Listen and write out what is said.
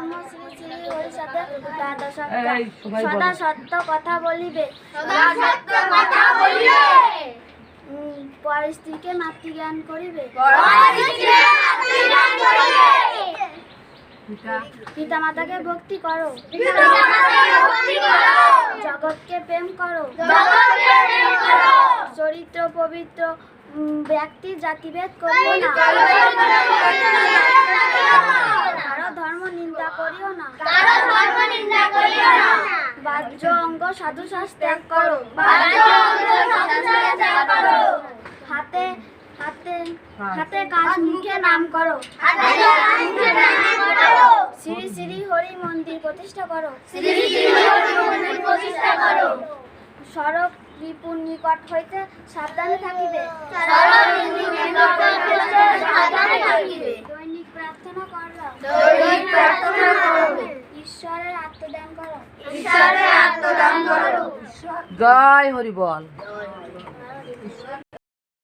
ধর্ম শ্রী শ্রী হরি সাথে সদা সত্য কথা বলিবে পর স্ত্রীকে মাতৃজ্ঞান করিবে পিতা মাতাকে ভক্তি করো জগৎকে প্রেম করো চরিত্র পবিত্র ব্যক্তি জাতিভেদ করিও না কারো ধর্ম নিন্দা করিও না বাহ্য অঙ্গ সাধু শ্বাস ত্যাগ করো হাতে হাতে হাতে কাজ মুখে নাম করো শ্রী শ্রী হরি মন্দির প্রতিষ্ঠা করো সড়ক রিপুর নিকট হইতে সাবধানে থাকিবে দৈনিক প্রার্থনা করো ঈশ্বরের আত্মদান করো জয় হরি বল।